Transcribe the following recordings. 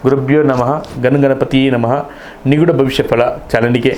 ಗುರುಭ್ಯೋ ನಮಃ. ಗಣಪತಿಯೇ ನಮಃ. ನಿಗೂಢ ಭವಿಷ್ಯ ಫಲ ಚಾನಲ್ಗೆ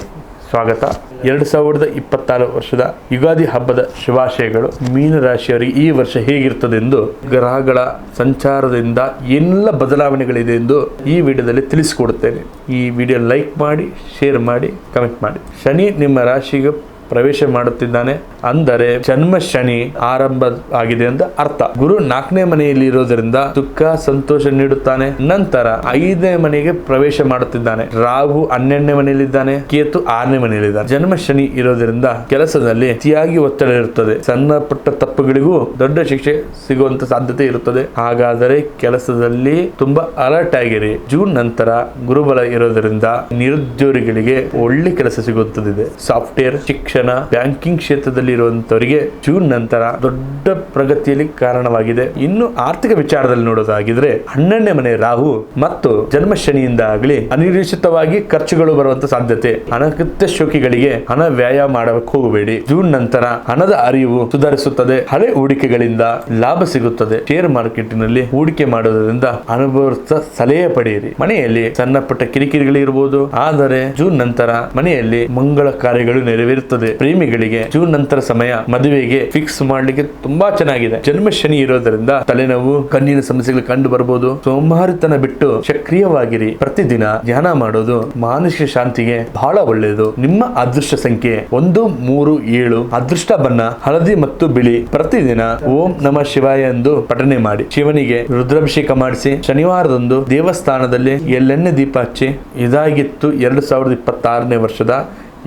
ಸ್ವಾಗತ. 2026 ವರ್ಷದ ಯುಗಾದಿ ಹಬ್ಬದ ಶುಭಾಶಯಗಳು. ಮೀನರಾಶಿಯವರಿಗೆ ಈ ವರ್ಷ ಹೇಗಿರ್ತದೆ ಎಂದು, ಗ್ರಹಗಳ ಸಂಚಾರದಿಂದ ಎಲ್ಲ ಬದಲಾವಣೆಗಳಿದೆ ಎಂದು ಈ ವಿಡಿಯೋದಲ್ಲಿ ತಿಳಿಸಿಕೊಡುತ್ತೇನೆ. ಈ ವಿಡಿಯೋ ಲೈಕ್ ಮಾಡಿ, ಶೇರ್ ಮಾಡಿ, ಕಮೆಂಟ್ ಮಾಡಿ. ಶನಿ ನಿಮ್ಮ ರಾಶಿಗೆ ಪ್ರವೇಶ ಮಾಡುತ್ತಿದ್ದಾನೆ ಅಂದರೆ ಜನ್ಮ ಶನಿ ಆರಂಭ ಆಗಿದೆ ಅಂತ ಅರ್ಥ. ಗುರು 4ನೇ ಮನೆಯಲ್ಲಿ ಇರೋದ್ರಿಂದ ದುಃಖ ಸಂತೋಷ ನೀಡುತ್ತಾನೆ. ನಂತರ 5ನೇ ಮನೆಗೆ ಪ್ರವೇಶ ಮಾಡುತ್ತಿದ್ದಾನೆ. ರಾಹು 12ನೇ ಮನೆಯಲ್ಲಿದ್ದಾನೆ, ಕೇತು 6ನೇ ಮನೆಯಲ್ಲಿದ್ದಾನೆ. ಜನ್ಮ ಶನಿ ಇರೋದ್ರಿಂದ ಕೆಲಸದಲ್ಲಿ ಅತಿಯಾಗಿ ಒತ್ತಡ ಇರುತ್ತದೆ. ಸಣ್ಣ ಪುಟ್ಟ ತಪ್ಪುಗಳಿಗೂ ದೊಡ್ಡ ಶಿಕ್ಷೆ ಸಿಗುವಂತ ಸಾಧ್ಯತೆ ಇರುತ್ತದೆ. ಹಾಗಾದರೆ ಕೆಲಸದಲ್ಲಿ ತುಂಬಾ ಅಲರ್ಟ್ ಆಗಿರಿ. ಜೂನ್ ನಂತರ ಗುರುಬಲ ಇರೋದ್ರಿಂದ ನಿರುದ್ಯೋಗಿಗಳಿಗೆ ಒಳ್ಳೆ ಕೆಲಸ ಸಿಗುತ್ತದೆ. ಸಾಫ್ಟ್ವೇರ್, ಶಿಕ್ಷಣ, ಬ್ಯಾಂಕಿಂಗ್ ಕ್ಷೇತ್ರದಲ್ಲಿ ಇರುವಂತವರಿಗೆ ಜೂನ್ ನಂತರ ದೊಡ್ಡ ಪ್ರಗತಿಯಲ್ಲಿ ಕಾರಣವಾಗಿದೆ. ಇನ್ನು ಆರ್ಥಿಕ ವಿಚಾರದಲ್ಲಿ ನೋಡೋದಾಗಿದ್ರೆ 12ನೇ ಮನೆ ರಾಹು ಮತ್ತು ಜನ್ಮ ಶನಿಯಿಂದ ಆಗಲಿ ಅನಿರೀಕ್ಷಿತವಾಗಿ ಖರ್ಚುಗಳು ಬರುವಂತ ಸಾಧ್ಯತೆ. ಅನಗತ್ಯ ಶೋಕಿಗಳಿಗೆ ಹಣ ವ್ಯಯ ಮಾಡಬೇಕು ಹೋಗಬೇಡಿ. ಜೂನ್ ನಂತರ ಹಣದ ಅರಿವು ಸುಧಾರಿಸುತ್ತದೆ. ಹಳೆ ಹೂಡಿಕೆಗಳಿಂದ ಲಾಭ ಸಿಗುತ್ತದೆ. ಶೇರ್ ಮಾರ್ಕೆಟ್ನಲ್ಲಿ ಹೂಡಿಕೆ ಮಾಡೋದ್ರಿಂದ ಅನುಭವಿಸಿದ ಸಲಹೆ ಪಡೆಯಿರಿ. ಮನೆಯಲ್ಲಿ ಸಣ್ಣ ಪುಟ್ಟ ಕಿರಿಕಿರಿಗಳಿರಬಹುದು, ಆದರೆ ಜೂನ್ ನಂತರ ಮನೆಯಲ್ಲಿ ಮಂಗಳ ಕಾರ್ಯಗಳು ನೆರವೇರುತ್ತದೆ. ಪ್ರೇಮಿಗಳಿಗೆ ಜೂನ್ ನಂತರ ಸಮಯ ಮದುವೆಗೆ ಫಿಕ್ಸ್ ಮಾಡ್ಲಿಕ್ಕೆ ತುಂಬಾ ಚೆನ್ನಾಗಿದೆ. ಜನ್ಮ ಶನಿ ಇರೋದ್ರಿಂದ ತಲೆನೋವು, ಕಣ್ಣಿನ ಸಮಸ್ಯೆಗಳು ಕಂಡು ಬರಬಹುದು. ಸೋಮವಾರತನ ಬಿಟ್ಟು ಸಕ್ರಿಯವಾಗಿರಿ. ಪ್ರತಿದಿನ ಧ್ಯಾನ ಮಾಡೋದು ಮಾನಸಿಕ ಶಾಂತಿಗೆ ಬಹಳ ಒಳ್ಳೆಯದು. ನಿಮ್ಮ ಅದೃಷ್ಟ ಸಂಖ್ಯೆ 137. ಅದೃಷ್ಟ ಬಣ್ಣ ಹಳದಿ ಮತ್ತು ಬಿಳಿ. ಪ್ರತಿದಿನ ಓಂ ನಮಃ ಶಿವಾಯ ಎಂದು ಪಠನೆ ಮಾಡಿ. ಶಿವನಿಗೆ ರುದ್ರಾಭಿಷೇಕ ಮಾಡಿಸಿ. ಶನಿವಾರದಂದು ದೇವಸ್ಥಾನದಲ್ಲಿ ಎಳ್ಳೆಣ್ಣೆ ದೀಪ ಹಚ್ಚಿ. ಇದಾಗಿತ್ತು 2026ನೇ ವರ್ಷದ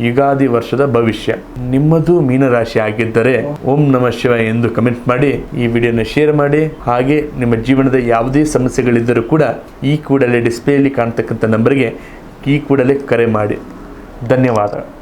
ಯುಗಾದಿ ವರ್ಷದ ಭವಿಷ್ಯ. ನಿಮ್ಮದು ಮೀನರಾಶಿ ಆಗಿದ್ದರೆ ಓಂ ನಮಃ ಶಿವಾಯ ಎಂದು ಕಮೆಂಟ್ ಮಾಡಿ. ಈ ವಿಡಿಯೋನ ಶೇರ್ ಮಾಡಿ. ಹಾಗೆ ನಿಮ್ಮ ಜೀವನದ ಯಾವುದೇ ಸಮಸ್ಯೆಗಳಿದ್ದರೂ ಕೂಡ ಈ ಕೂಡಲೇ ಡಿಸ್ಪ್ಲೇಯಲ್ಲಿ ಕಾಣ್ತಕ್ಕಂಥ ನಂಬರ್ಗೆ ಈ ಕೂಡಲೇ ಕರೆ ಮಾಡಿ. ಧನ್ಯವಾದ.